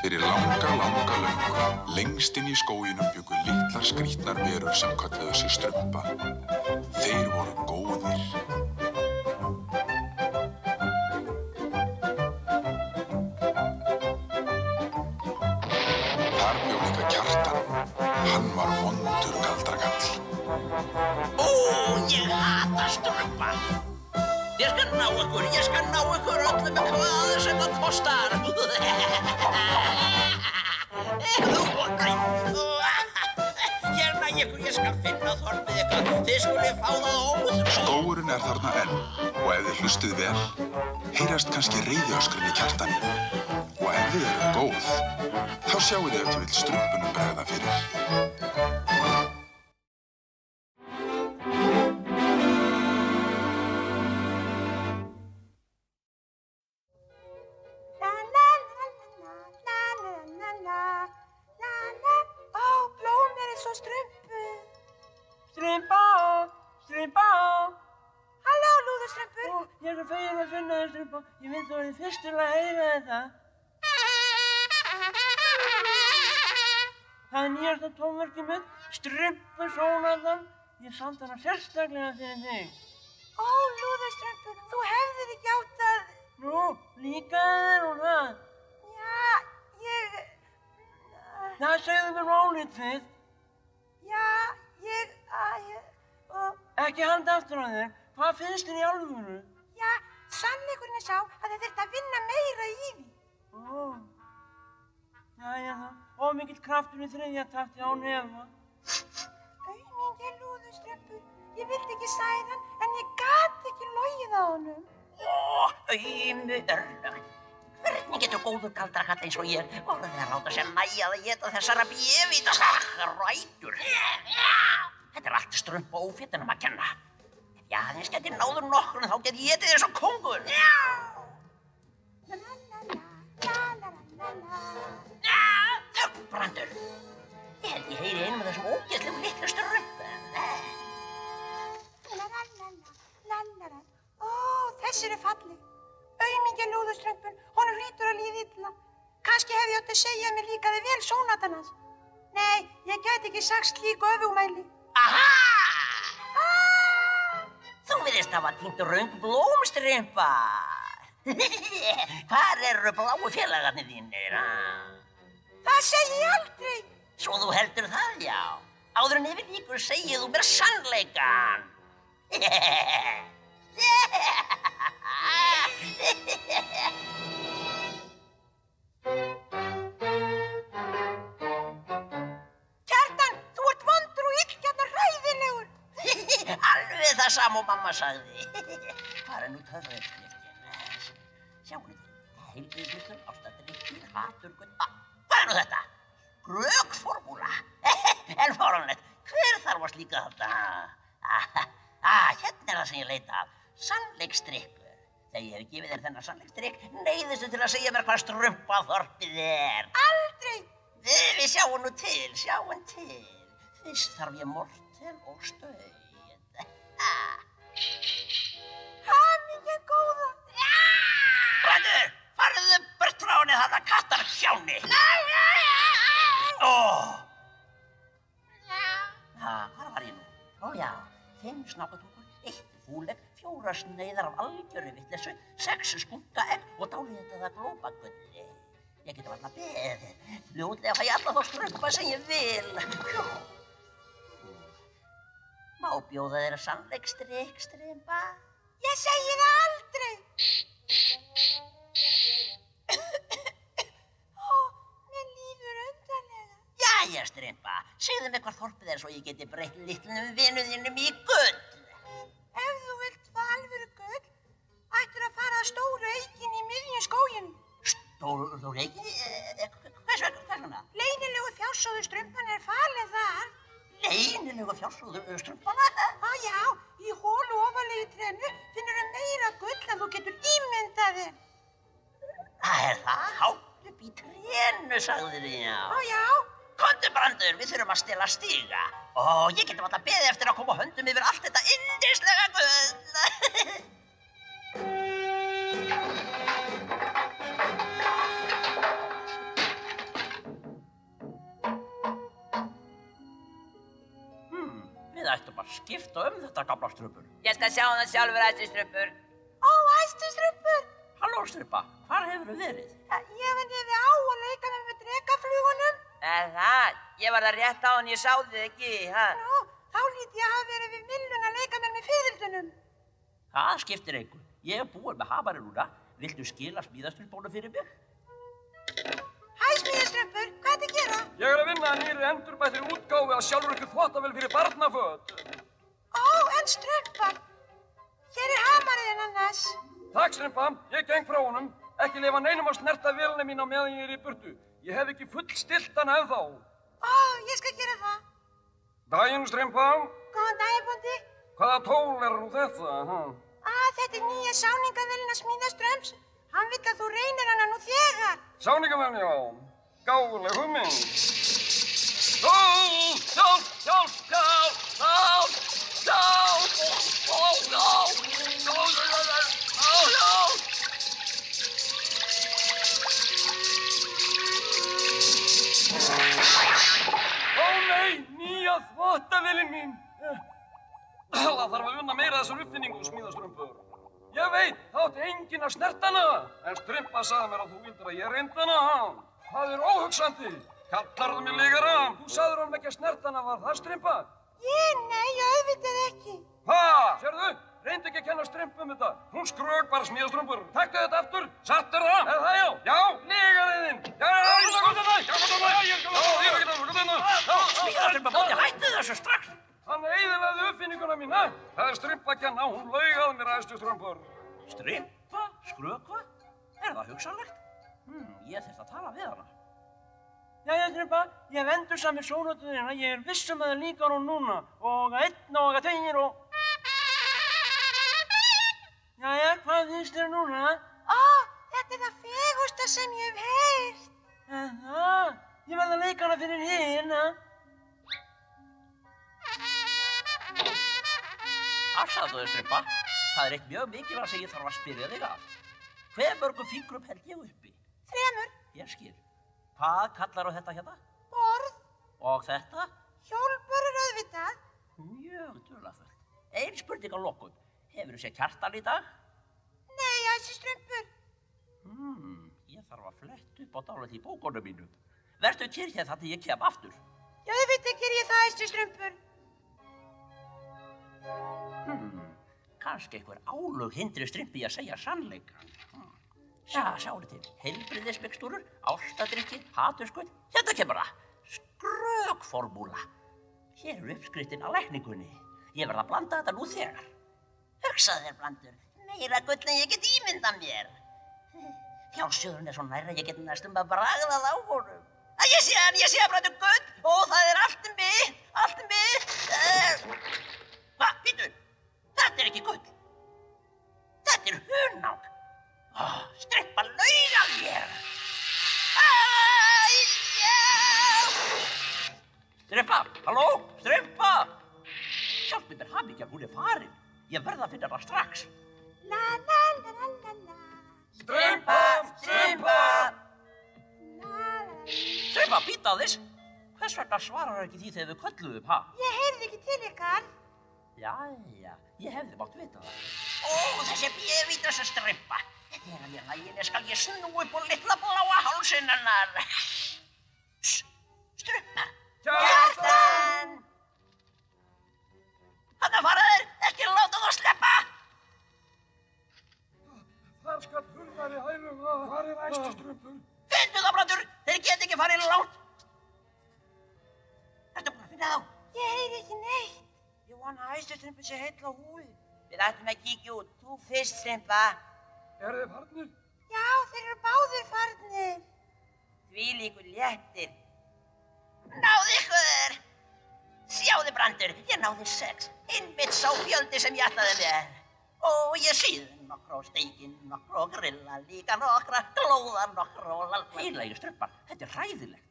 Fyrir langa löngu, lengst inn í skóginum bjuggu litlar skrýtnar verur sem kölluðu sig strumpa. Þeir voru góðir. Þar bjó líka Kjartan. Hann var vondur galdrakall. Ó, ég hata strumpa. Ég skal ná ykkur öllum með hvað sem það kostar. Ég næ ykkur, ég skal finna þorpið ykkur. Þið skulið fá það óður. Skógurinn þarna enn og ef þið hlustið vel, heyrast kannski reiðiöskrin í Kjartani. Og ef þið eruð góð, þá sjáið þið ef þið vill strumpunum bregða fyrir. Ég vil þú verið fyrstilega að heyra þetta. Það nýjasta tónverkið mitt, Strumpusónatan. Ég samt hana sérstaklega fyrir þig. Ó, Lúðustrumpur, þú hefðir ekki átt að... Nú, líkaði þér hún það? Já, ég... Það segðu mér málið þitt. Já, Ekki handa aftur á þér. Hvað finnst þér í alvöru? Já, sannleikurinn sá að þið þurft að vinna meira í því. Ó. Jæja þá. Of mikill kraftur í þriðja takti án efa. Aumingi Lúðustrumpur, ég vildi ekki særa hann, en ég gat ekki logið á honum. Ó, aumu örlög. Hvernig getur góður galdrakall eins og ég orðið að láta sér nægja að éta þessara bjövíta rætur? Þetta allt strumpa óféttunum að kenna. Ef ég aðeins geti náður nokkurn þá geti ég etið eins og kóngur. Þögn, Brandur. Ég held ég heyri einum af þessum ógeðslegu litlu strumpum. Ó, þessi er falleg. Aumingi Lúðustrumpur, honum hlýtur að líða illa. Kannski hefði ég átt að segja að mér líkaði vel sónatan hans. Nei, ég gæti ekki sagt slíku öfugmæli. Aha! Þú virðist hafa týnt röng blóm, Strumpar. Hvar eru bláu félagarnir þínir? Það segi ég aldrei. Svo þú heldur það, já. Áður en yfir lýkur segið þú mér sannleikann. Kjartan, þú ert vondur og illgjarn og hræðilegur. Alveg það sama og mamma sagði. Hvar nú töfrauppskriftin? Sjáum við heilbrigðismistur, ástættadrykkir, haturgull. Hvað nú þetta? Grökformúla. En fáránlegt, hver þarf að slíka þetta? Hérna það sem ég leita að. Sannleiksdrykkur. Þegar ég hef gefið þér þennan sannleiksdrykk, neyðistu til að segja mér hvað strumpaþorpið er. Aldrei. Við sjáum nú til, sjáum til. Fyrst þarf ég mortel og stauð. Hamingja góða. Brandur, farðu burt frá henni þarna kattarkjáni. Hvar var ég nú? Ó já, 5 snákatungur, 1 fúlegg, 4 sneiðar af algjöru vitleysu, 6 skunkaegg og dálítið að glópagulli. Ég get varla beðið. Fljótlega fæ ég alla þá strumpa sem ég vil. Má bjóða þér sannleiksdrykk, Strumpa? Ég segi það aldrei. Ó, mér líður undarlega. Jæja, Strumpa, segðu mér hvað þorpið er svo ég geti breytt litlum vinu þínum í gull. Ef þú vilt fá alvöru gull, ættir að fara að stóru eikin í miðjum skóginum. Stóru eikin? Hvers vegna? Leynilegu fjársjóður Strumpan er falið þar. Leynilegu fjársjóður Strumpana? Já, í holu ofarlega í trénu finnurðu meira gull en þú getur ímyndað þér. Það hátt upp í trénu, sagði þið, já. Já. Komdu, Brandur, við þurfum að stela stiga. Ég getum alltaf beðið eftir að koma höndum yfir allt þetta yndislega gull. Við ættum að skipta þetta gamla strumpur. Ég skal sjá það sjálfur, æstistrumpur. Ó, æstistrumpur. Halló, strumpa, hvar hefurðu verið? Ég var niður á að leika með drekaflugunum. Það, ég var það rétt á en ég sá þið ekki, ha? Nú, þá lít ég hafa verið við millun að leika mér með fiðrildunum. Það skiptir engu. Ég búinn með hamarinn núna. Viltu skila smíðastrumpónu fyrir mig? Hæ, smíðastrumpur, hvað ertu að gera? Ég er að vinna að nýrri endurbættri útgáfu að sjálfur ykkur þvottavél fyrir barnaföt. Ó, en strumpar. Hér er hamarinn annars. Takk, strumpa. Ég geng frá honum. Ekki leyfa neinum að snerta vélina mín á meðan ég er í burtu. Ég hef ekki fullstillt hana ennþá. Ó, ég skal gera það. Daginn, strumpa. Góðan daginn, bóndi. Hvaða tól er nú þetta? Þetta er nýja sáningavelina smíðaströms. Hann vill að þú reynir hana nú þegar. Sáningavelin, já. Gáfuleg hugmynd. Hjálp! Hjálp! Hjálp! Hjálp! Hjálp! Ó nei, nýja þvottavélin mín. Það þarf að unna meira þessar uppfinningu, smíðastrumpur. Ég veit, það átti enginn að snerta hana. En strumpa sagði mér að þú vildir að ég reyndi hana. Það er óhugsandi. Kallarðu mig lígara? Þú sagður honum ekki að snerta hana, var það strumpa? Nei, auðvitað ekki. Sérðu? Reyndi ekki að kenna strumpu þetta. Hún skrög bara smíðastrumpur. Taktu þetta aftur. Sattur það? Er það já? Já, lígarinn. Smíðastrumpa, bóndi, hættu þessu strax. Hann eyðilagði uppfinninguna mína. Það er strumpa að kenna, hún laug að mér æstistrumpur. Strumpa? Skrökva? Er það hugsanlegt? Ég þurfti að tala við hana. Jæja, strumpa, ég hef endursamið sónótuna. Ég er viss að það líkar hún núna. Og að einn og að tveir og... Jæja, hvað finnst þér núna? Þetta er það fegusta sem ég hef heyrt. Ég verð að leika hana fyrir hinn, Afsakaðu, strumpa. Það er eitt mjög mikilvægt sem ég þarf að spyrja þig af. Hve mörgum fingrum held ég uppi? 3. Ég skil. Hvað kallar á þetta hérna? Borð. Og þetta? Hjólbörur auðvitað. Mjög dularfullt. Ein spurning að lokum. Hefurðu séð Kjartan í dag? Nei, æsistrumpur. Ég þarf að fletta upp á dálítið í bókunum mínum. Vertu kyrr hérna til ég kem aftur. Já, auðvitað ger ég það, æsistrumpur. Kannski einhver álög hindri strumpi að segja sannleikann. Sjáðu til. Heilbrigðismikstúrur, ástadrykki, haturskull. Hérna kemur það. Skrökformúla. Hér er uppskriftin að lækningunni. Ég verð að blanda þetta nú þegar. Hugsaðu þér, Brandur. Meira gull en ég get ímyndað mér. Fjársjóðurinn er svo nær að ég get næstum að bragðað á honum. Ég sé hann, Brandur, gull. Og það er allt mitt, allt mitt. Hvað, býtu? Þetta er ekki gull. Þetta er hunang. Strumpa laug að mér. Strumpa, halló, strumpa. Hjálpi mér hamingjan, hún er farin. Ég verð að finna hana strax. La la la la la la. Strumpa, strumpa. Strumpa, býta aðeins. Hvers vegna svarar ekki því þegar við kölluðum, ha? Ég heyrði ekki til ykkar. Jæja, ég hefði mátt vita það. Þessi bjövítrasa strumpa. Þegar mér læginni skal ég snú upp úr litla bláa hálsinn hennar. Strumpa. Kjartan! Þarna fara þeir, ekki láta þá sleppa. Þar skal hurðar í hælum. Hvar er æstistrumpur? Findu það, Brandur, þeir get ekki farið langt. Ertu búin að finna þá? Ég heyri ekki neitt. Ég vona að æstistrumpur sé heill á húfi. Við ættum að kíkja út. Þú fyrst, strumpa. Er þið farnir? Já, þeir eru báðir farnir. Þvílíkur léttir. Náðu ykkur! Sjáðu, Brandur, ég náði 6. Einmitt sá fjöldi sem ég ætlaði mér. Og ég síði nokkra á steikinn, nokkra á grilla, líka nokkra, glóða nokkra og lalpa. Heilagi strumpar, þetta er hræðilegt.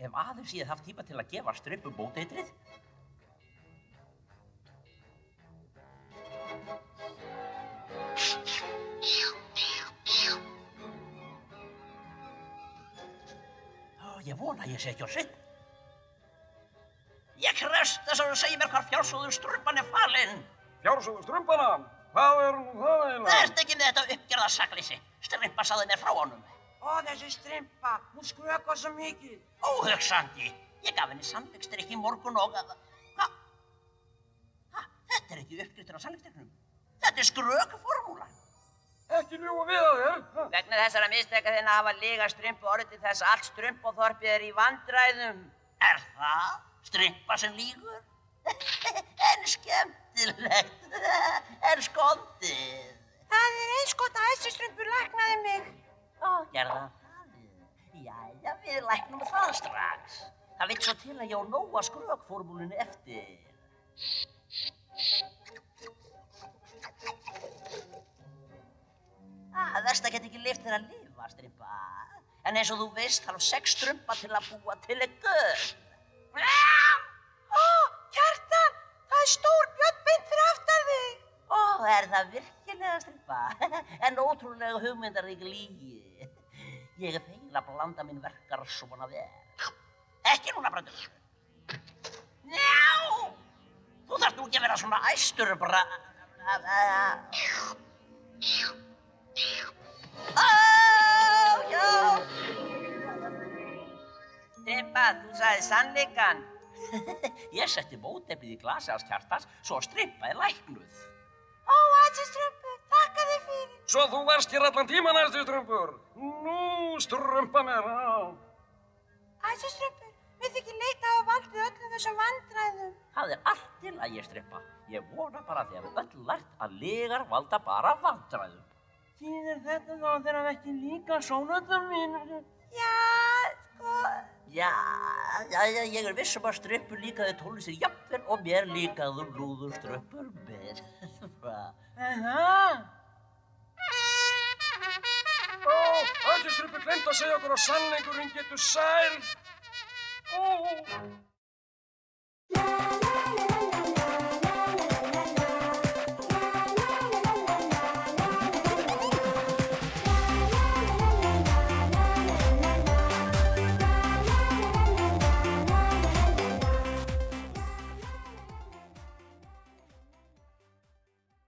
Ef aðeins ég haft tíma til að gefa strumpum móteitrið. ég vona að ég sé ekki á sinn. Ég krefst þess að þú segir mér hvar fjársjóður strumpan er falinn. Fjársjóður strumpana? Hvað nú það eiginlega? Ertu ekki með þetta uppgerða sakleysi? Strympa sagði mér frá honum. Ó, þessi strympa, hún skrökvar svo mikið. Óhugsandi. Ég gaf henni sannleiksdrykk í morgun og... Ha? Þetta er ekki uppskriftin á sannleiksdrykknum. Þetta er skrökformúla. Ekki ljúga við að þér. Vegna þessara misteka þinna hafa lygar strympu orðið til þess að allt strumpuþorpið er í vandræðum. Er það? Strympa sem lýgur? En skemmtilegt. En skondið. Það er eins gott að æsistrumpur læknaði mig. Ó, gerða það. Jæja, við læknum það strax. Það vill svo til að ég á nóga skrökformúlinu eftir. Verst að geta ekki leyft þér að lifa, strympa. En eins og þú veist þarf 6 strumpa til að búa til eitt gull. Ó, Kjartan, það er stór björn beint fyrir aftan þig. Ó, er það virkilega, strympa? En ótrúlega hugmyndarík lygi. Ég er fegin að blanda minn verkar svona vel. Ekki núna, Brandur. Njá! Þú þarft nú ekki að vera svona æstur, já. Strympa, þú sagði sannleikann. Ég setti mótefnið í glasi hans Kjartans, svo strympa er læknuð. Ó, æsistrumpur, þakka þér fyrir. Svo þú varst hér allan tíman, æsistrumpur. Nú, strumpa mér, já. Æsistrumpur, við þykir leika á valdið öllum þessum vandræðum. Það er allt til að ég strympa. Ég vona bara að þið hafi öll lært að lygar valda bara vandræðum. Þýðir þetta þá að þeir hafa ekki líka sónatum mín? Já, sko... Já, ég er viss að strumpur líkaði tónlistir jafnvel og mér líkaðu lúður strumpur með. Ó, æsistrumpur gleymd að segja okkur að sannleikurinn getur sært. Ó.